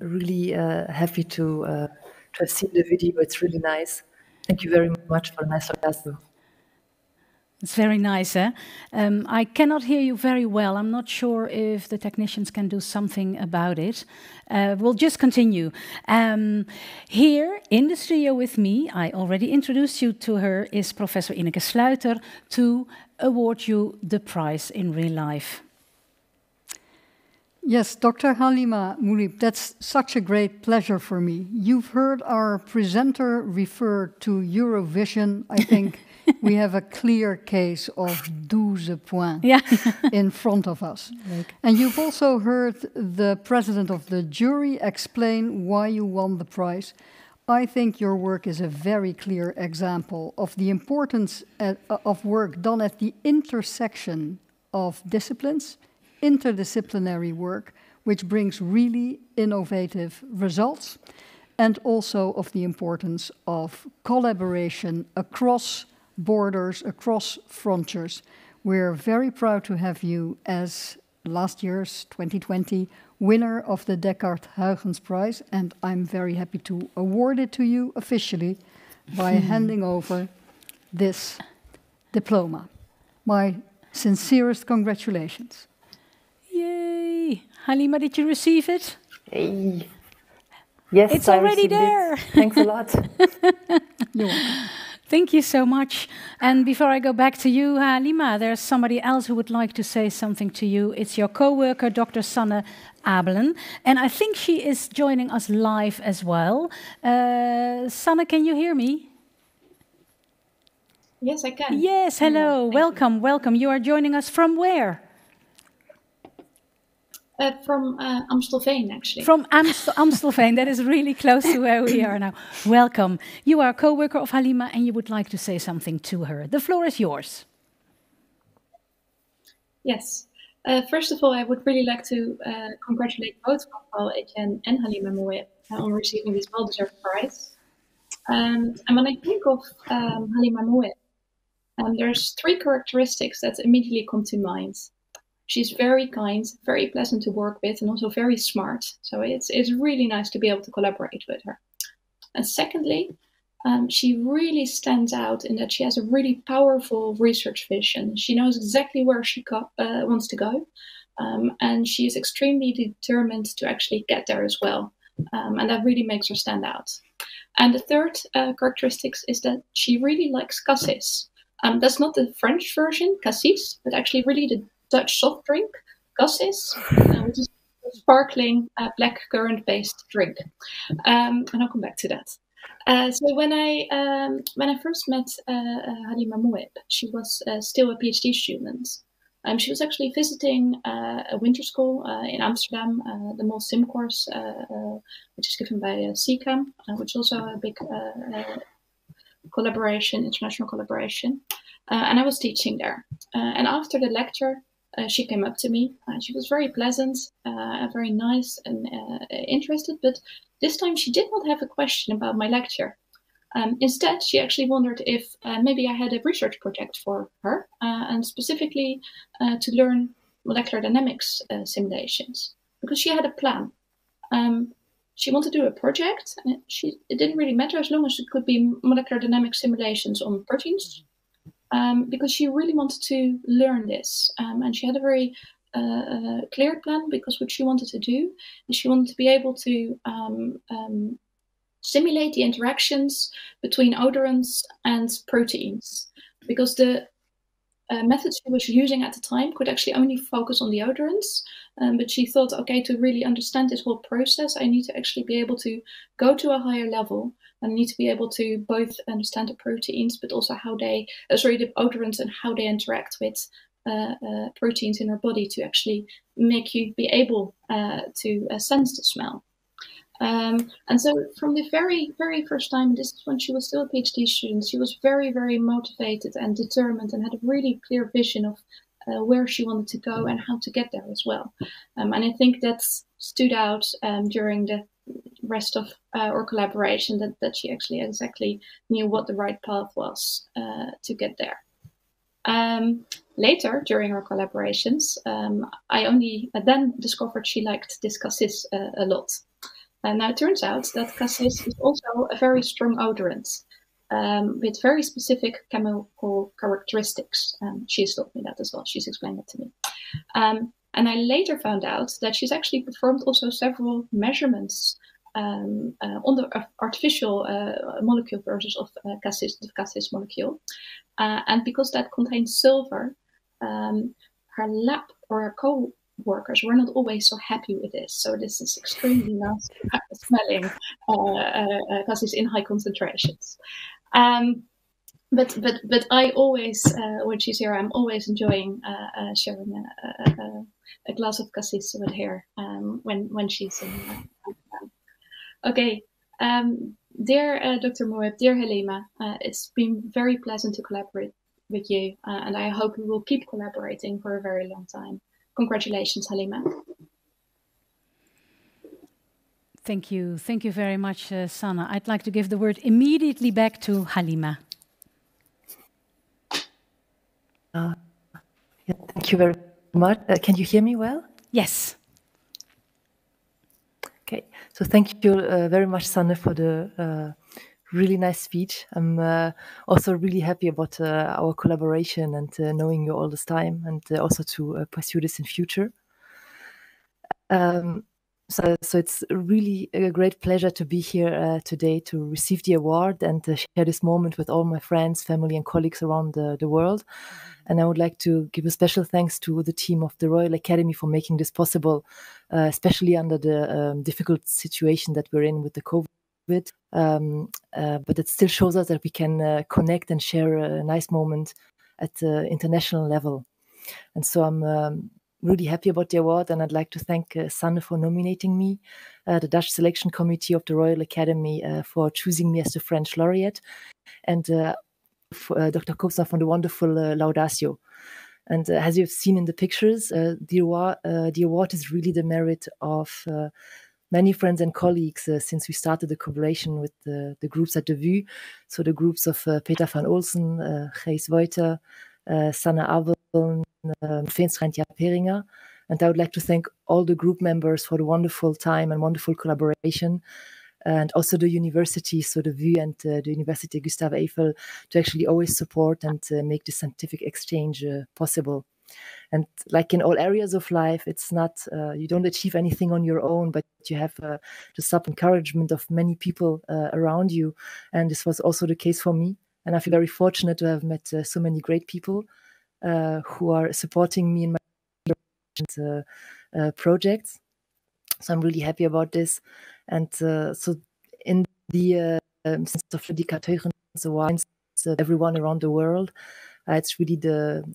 really happy to have seen the video. It's really nice. Thank you very much for a nice Laudatio. It's very nice, eh? I cannot hear you very well. I'm not sure if the technicians can do something about it. We'll just continue. Here in the studio with me, I already introduced you to her, is Professor Ineke Sluiter, to award you the prize in real life. Yes, Dr. Halima Mouhib, that's such a great pleasure for me. You've heard our presenter refer to Eurovision. I think we have a clear case of 12 points in front of us. And you've also heard the president of the jury explain why you won the prize. I think your work is a very clear example of the importance of work done at the intersection of disciplines, interdisciplinary work, which brings really innovative results, and also of the importance of collaboration across borders, across frontiers. We're very proud to have you as last year's 2020 winner of the Descartes-Huygensprijs, and I'm very happy to award it to you officially by handing over this diploma. My sincerest congratulations. Yay! Halima, did you receive it? Hey. Yes, it's already there. Thanks a lot. You're welcome. Thank you so much. And before I go back to you, Halima, there's somebody else who would like to say something to you. It's your co-worker, Dr. Sanne Abeln. And I think she is joining us live as well. Sanne, can you hear me? Yes, I can. Yes, hello. Welcome, welcome. You are joining us from where? From Amstelveen, actually. From Amstelveen, that is really close to where we are now. Welcome. You are a co-worker of Halima and you would like to say something to her. The floor is yours. Yes. First of all, I would really like to congratulate both Rampal Etienne and Halima Mouhib on receiving this well-deserved prize. And when I think of Halima Mouhib, there's 3 characteristics that immediately come to mind. She's very kind, very pleasant to work with, and also very smart. So it's really nice to be able to collaborate with her. And secondly, she really stands out in that she has a really powerful research vision. She knows exactly where she wants to go, and she is extremely determined to actually get there as well. And that really makes her stand out. And the third characteristic is that she really likes cassis. That's not the French version, cassis, but actually really the Dutch soft drink, cassis, which is a sparkling black currant-based drink. And I'll come back to that. So when I first met Halima Mouhib, she was still a PhD student. She was actually visiting a winter school in Amsterdam, the Mol Sim course, which is given by CCAM, which is also a big collaboration, international collaboration. And I was teaching there. And after the lecture, she came up to me. She was very pleasant, very nice and interested, but this time she did not have a question about my lecture. Instead, she actually wondered if maybe I had a research project for her, and specifically to learn molecular dynamics simulations, because she had a plan. She wanted to do a project, and it didn't really matter as long as it could be molecular dynamics simulations on proteins, because she really wanted to learn this. And she had a very clear plan, because what she wanted to do is she wanted to be able to simulate the interactions between odorants and proteins, because the methods she was using at the time could actually only focus on the odorants, but she thought, okay, to really understand this whole process, I need to actually be able to go to a higher level, and I need to be able to both understand the proteins, but also how they, the odorants and how they interact with proteins in our body to actually make you be able to sense the smell. And so from the very, very first time, this is when she was still a PhD student, she was very, very motivated and determined and had a really clear vision of where she wanted to go and how to get there as well. And I think that stood out during the rest of our collaboration, that she actually exactly knew what the right path was to get there. Later, during our collaborations, I only then discovered she liked this cassis a lot. And now it turns out that cassis is also a very strong odorant with very specific chemical characteristics. She's taught me that as well. She's explained it to me. And I later found out that she's actually performed also several measurements on the artificial molecule versions of cassis, the cassis molecule. And because that contains silver, her lab or her co-workers were not always so happy with this. So this is extremely nasty smelling cassis in high concentrations. But I always, when she's here, I'm always enjoying sharing a glass of cassis with her when she's in. Okay, dear Dr. Mouhib, dear Halima, it's been very pleasant to collaborate with you, and I hope we will keep collaborating for a very long time. Congratulations, Halima. Thank you very much, Sanne. I'd like to give the word immediately back to Halima. Yeah, thank you very much. Can you hear me well? Yes. Okay, so thank you very much, Sanne, for the really nice speech. I'm also really happy about our collaboration and knowing you all this time, and also to pursue this in future. So it's really a great pleasure to be here today to receive the award and share this moment with all my friends, family, and colleagues around the world. And I would like to give a special thanks to the team of the Royal Academy for making this possible, especially under the difficult situation that we're in with the COVID. But it still shows us that we can connect and share a nice moment at the international level. And so I'm really happy about the award, and I'd like to thank Sanne for nominating me, the Dutch Selection Committee of the Royal Academy for choosing me as the French laureate, and Dr. Koopmans for the wonderful Laudatio. And as you've seen in the pictures, the award is really the merit of many friends and colleagues since we started the collaboration with the groups at the VU. So the groups of Peter van Olsen, Gijs Voiter, Sanne Abeln, Veenstra Peringer. And I would like to thank all the group members for the wonderful time and wonderful collaboration. And also the university, so the VU and the University Gustave Eiffel, to actually always support and make the scientific exchange possible. And like in all areas of life, it's not, you don't achieve anything on your own, but you have the sub-encouragement of many people around you. And this was also the case for me. And I feel very fortunate to have met so many great people who are supporting me in my projects. So I'm really happy about this. And so in the sense of the Descartes-Huygensprijs Awards, everyone around the world, it's really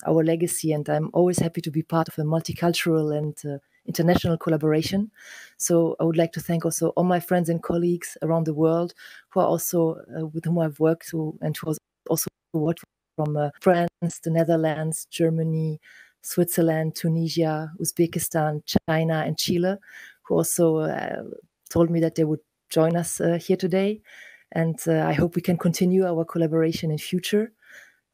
our legacy, and I'm always happy to be part of a multicultural and international collaboration. So I would like to thank also all my friends and colleagues around the world who are also with whom I've worked and who also worked from France, the Netherlands, Germany, Switzerland, Tunisia, Uzbekistan, China, and Chile, who also told me that they would join us here today. And I hope we can continue our collaboration in future.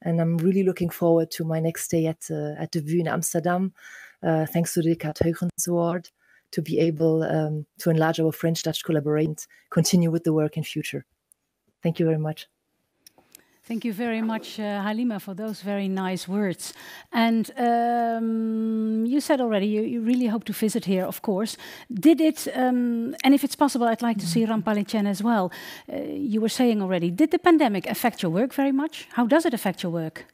And I'm really looking forward to my next stay at the VU in Amsterdam, thanks to the Descartes-Huygens Award, to be able to enlarge our French-Dutch collaboration and continue with the work in future. Thank you very much. Thank you very much, Halima, for those very nice words. And you said already you really hope to visit here, of course. Did it, and if it's possible, I'd like to see Rampal Etienne as well. You were saying already, did the pandemic affect your work very much? How does it affect your work?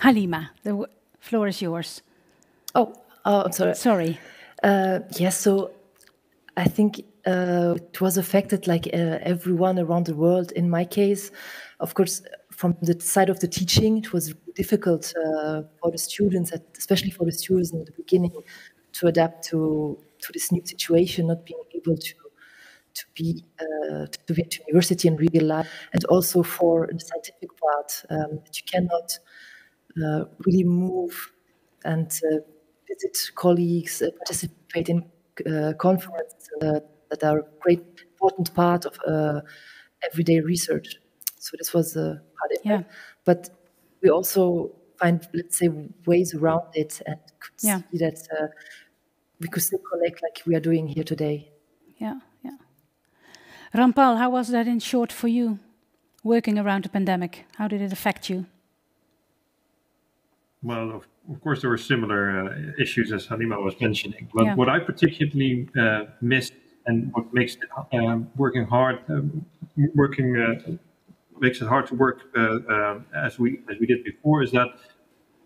Halima, the floor is yours. Oh, I'm sorry. Sorry. Yes, so I think it was affected like everyone around the world. In my case, of course, from the side of the teaching, it was difficult for the students, especially for the students in the beginning, to adapt to this new situation, not being able to be at university in real life, and also for the scientific part, that you cannot really move and visit colleagues, participate in conferences that are a great important part of everyday research. So this was a hard impact. But we also find, let's say, ways around it, and could see that we could still connect like we are doing here today. Yeah. Rampal, how was that in short for you, working around the pandemic? How did it affect you? Well, of course, there were similar issues as Halima was mentioning. But what I particularly missed, and what makes it makes it hard to work as we did before, is that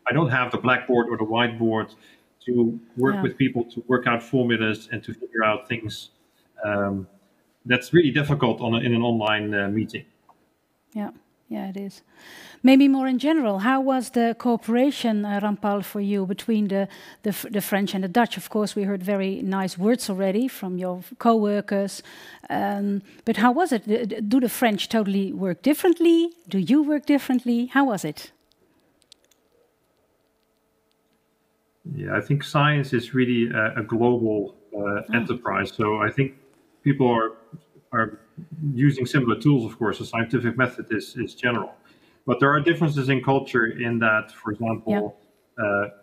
I don't have the blackboard or the whiteboard to work with people, to work out formulas and to figure out things. That's really difficult in an online meeting. Yeah, it is. Maybe more in general, how was the cooperation, Rampal, for you between the French and the Dutch? Of course, we heard very nice words already from your co-workers. But how was it? Do the French totally work differently? Do you work differently? How was it? Yeah, I think science is really a global enterprise. So I think people are using similar tools, of course. The scientific method is general. But there are differences in culture in that, for example,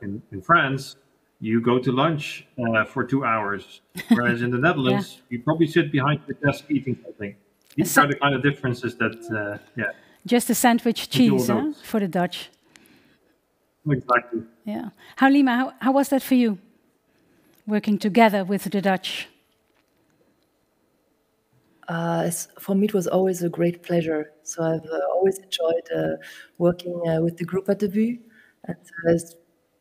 in France, you go to lunch for 2 hours, whereas in the Netherlands, you probably sit behind your desk eating something. These are the kind of differences that, Just a sandwich cheese for the Dutch. Exactly. Yeah. Halima, how was that for you, working together with the Dutch? For me, it was always a great pleasure. So I've always enjoyed working with the group at the VU, and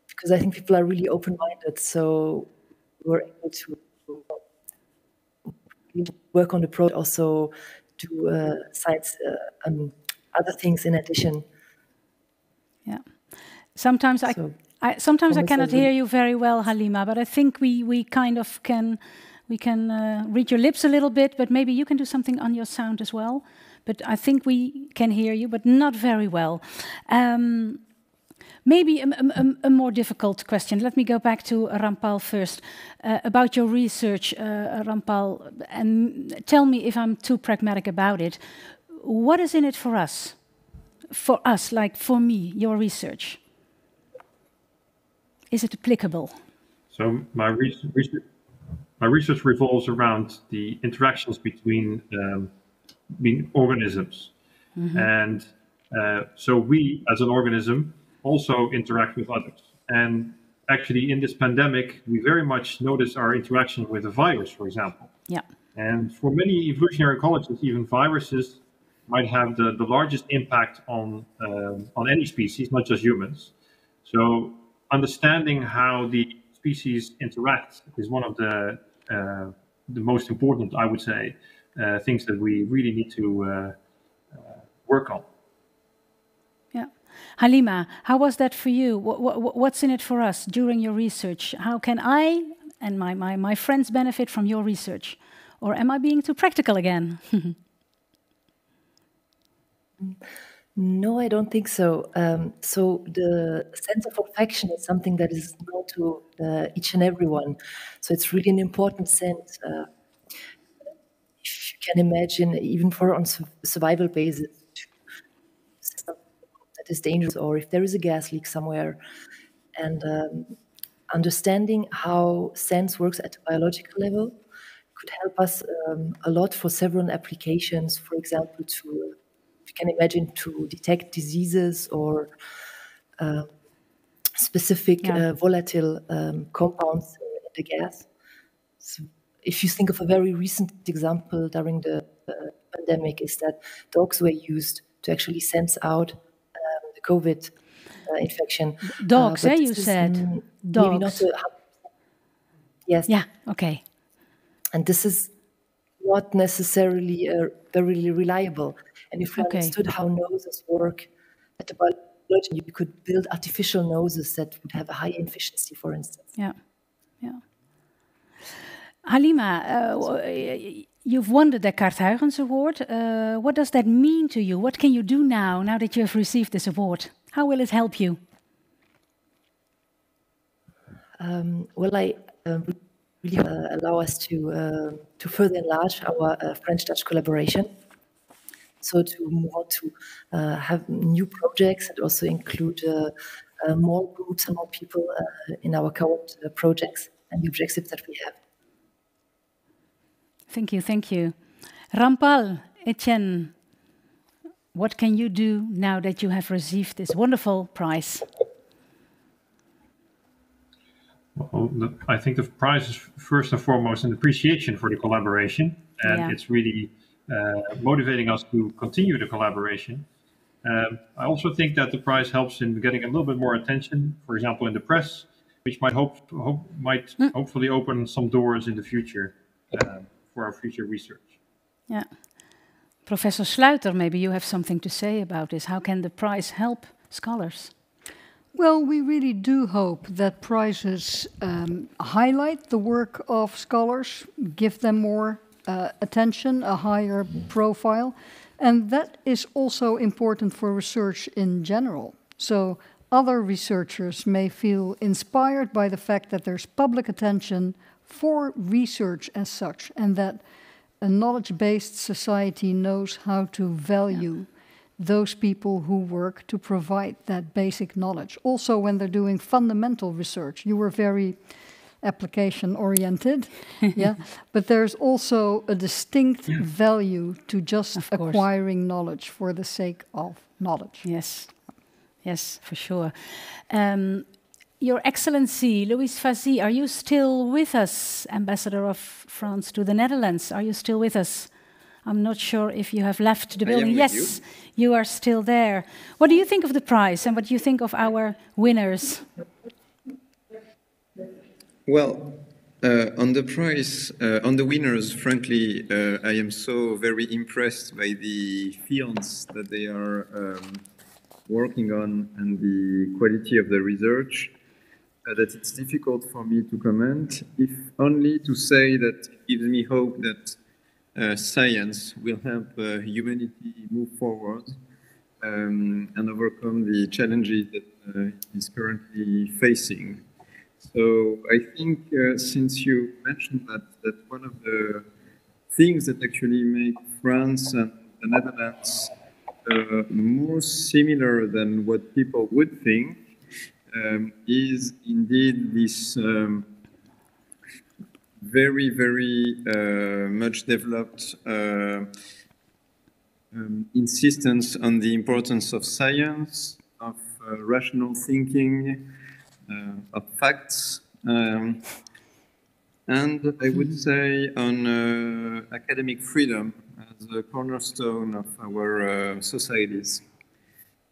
because I think people are really open-minded. So we're able to work on the project, also do science, other things in addition. Yeah. Sometimes I cannot hear you very well, Halima, but I think we kind of can. We can read your lips a little bit, but maybe you can do something on your sound as well. But I think we can hear you, but not very well. Maybe a more difficult question. Let me go back to Rampal first. About your research, Rampal, and tell me if I'm too pragmatic about it. What is in it for us? For us, like for me, your research. Is it applicable? So my research revolves around the interactions between organisms. Mm-hmm. And So we, as an organism, also interact with others. And actually, in this pandemic, we very much notice our interaction with a virus, for example. Yeah. And for many evolutionary ecologists, even viruses might have the largest impact on any species, not just humans. So understanding how the species interact is one of the most important, I would say, things that we really need to work on. Yeah. Halima, how was that for you? What's in it for us during your research? How can I and my friends benefit from your research? Or am I being too practical again? No, I don't think so. So the sense of olfaction is something that is known to each and everyone. So it's really an important sense. If you can imagine, even for on survival basis, that is dangerous, or if there is a gas leak somewhere, and understanding how sense works at a biological level could help us a lot for several applications. For example, if you can imagine, to detect diseases or specific volatile compounds in the gas. So if you think of a very recent example during the pandemic, is that dogs were used to actually sense out the COVID infection. Dogs, you said? Dogs. Maybe not yes. Yeah, okay. And this is not necessarily very reliable. And if we understood how noses work at the biology, you could build artificial noses that would have a high efficiency, for instance. Yeah, yeah. Halima, you've won the Descartes-Huygens Award. What does that mean to you? What can you do now that you have received this award? How will it help you? Well, I really allow us to further enlarge our French-Dutch collaboration. So to move on to have new projects and also include more groups and more people in our current projects and the objectives that we have. Thank you, thank you. Rampal Etienne, what can you do now that you have received this wonderful prize? Well, I think the prize is first and foremost an appreciation for the collaboration, and it's really motivating us to continue the collaboration. I also think that the prize helps in getting a little bit more attention, for example, in the press, which might hopefully open some doors in the future for our future research. Yeah. Professor Sluiter, maybe you have something to say about this. How can the prize help scholars? Well, we really do hope that prizes highlight the work of scholars, give them more attention, a higher profile, and that is also important for research in general. So other researchers may feel inspired by the fact that there's public attention for research as such, and that a knowledge-based society knows how to value those people who work to provide that basic knowledge. Also, when they're doing fundamental research, you were very application-oriented, but there's also a distinct value to just acquiring knowledge for the sake of knowledge. Yes, yes, for sure. Your Excellency, Louis Vassy, are you still with us, Ambassador of France to the Netherlands? Are you still with us? I'm not sure if you have left the building. Yes, you are still there. What do you think of the prize and what do you think of our winners? Well, on the prize, on the winners, frankly, I am so very impressed by the fields that they are working on and the quality of the research that it's difficult for me to comment, if only to say that it gives me hope that science will help humanity move forward and overcome the challenges that it is currently facing. So I think since you mentioned that one of the things that actually make France and the Netherlands more similar than what people would think is indeed this very, very much developed insistence on the importance of science, of rational thinking, of facts, and I would say on academic freedom as a cornerstone of our societies.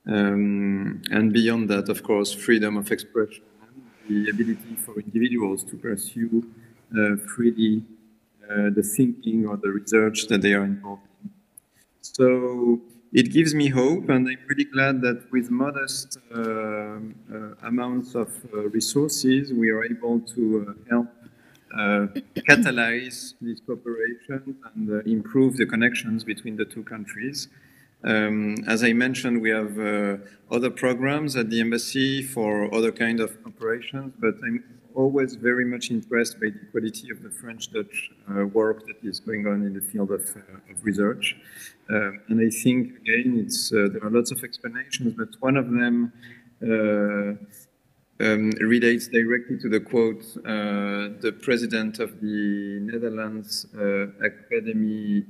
And beyond that, of course, freedom of expression and the ability for individuals to pursue freely the thinking or the research that they are involved in. So it gives me hope, and I'm really glad that with modest amounts of resources, we are able to help catalyze this cooperation and improve the connections between the two countries. As I mentioned, we have other programs at the embassy for other kind of operations, but I'm always very much impressed by the quality of the French-Dutch work that is going on in the field of research. And I think, again, there are lots of explanations, but one of them relates directly to the quote the president of the Netherlands Académie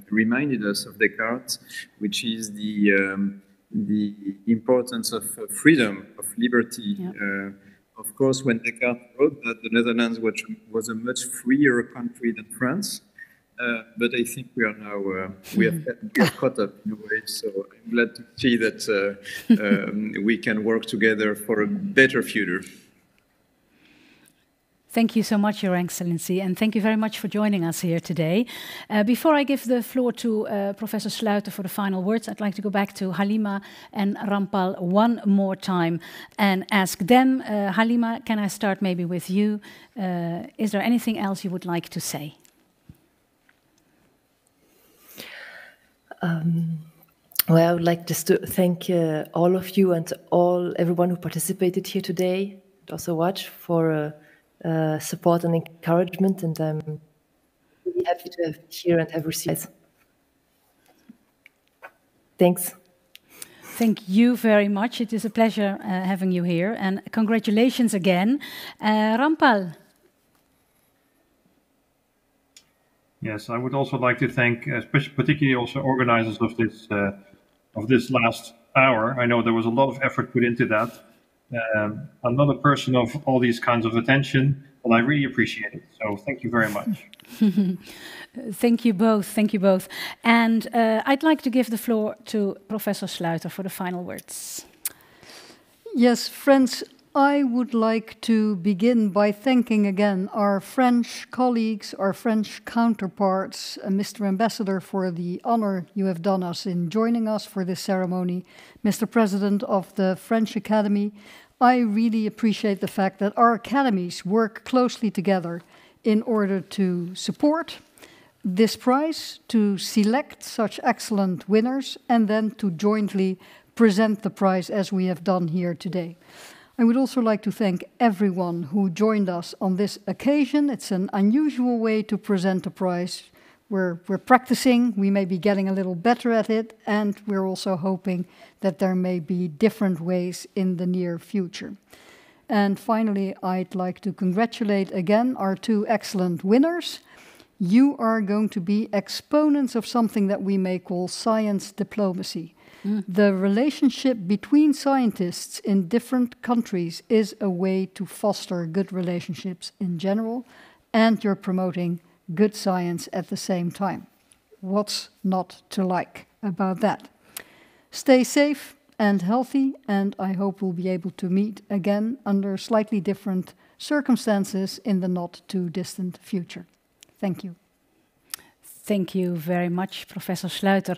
reminded us of Descartes, which is the importance of freedom, of liberty. Yeah. Of course, when Descartes wrote that, the Netherlands was a much freer country than France. But I think we are now, we have caught up in a way, so I'm glad to see that we can work together for a better future. Thank you so much, Your Excellency, and thank you very much for joining us here today. Before I give the floor to Professor Sluiter for the final words, I'd like to go back to Halima and Rampal one more time and ask them, Halima, can I start maybe with you? Is there anything else you would like to say? Well, I would like just to thank all of you and everyone who participated here today, and also watch for support and encouragement, and I'm really happy to have here and have received. Thanks. Thank you very much. It is a pleasure having you here, and congratulations again. Rampal. Yes, I would also like to thank, particularly also organizers of this last hour. I know there was a lot of effort put into that. I'm not a person of all these kinds of attention, but I really appreciate it. So thank you very much. Thank you both. Thank you both. And I'd like to give the floor to Professor Sluiter for the final words. Yes, friends. I would like to begin by thanking again our French colleagues, our French counterparts, Mr. Ambassador, for the honor you have done us in joining us for this ceremony, Mr. President of the French Academy. I really appreciate the fact that our academies work closely together in order to support this prize, to select such excellent winners, and then to jointly present the prize as we have done here today. I would also like to thank everyone who joined us on this occasion. It's an unusual way to present a prize. We're practicing, we may be getting a little better at it, and we're also hoping that there may be different ways in the near future. And finally, I'd like to congratulate again our two excellent winners. You are going to be exponents of something that we may call science diplomacy. The relationship between scientists in different countries is a way to foster good relationships in general, and you're promoting good science at the same time. What's not to like about that? Stay safe and healthy, and I hope we'll be able to meet again under slightly different circumstances in the not too distant future. Thank you. Thank you very much, Professor Sluiter.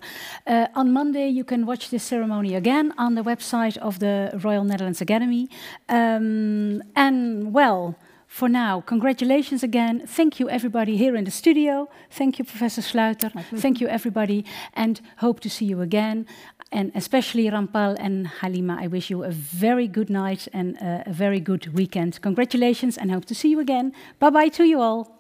On Monday, you can watch this ceremony again on the website of the Royal Netherlands Academy. And well, for now, congratulations again. Thank you, everybody here in the studio. Thank you, Professor Sluiter. Thank you, everybody, and hope to see you again. And especially Rampal and Halima, I wish you a very good night and a very good weekend. Congratulations, and hope to see you again. Bye-bye to you all.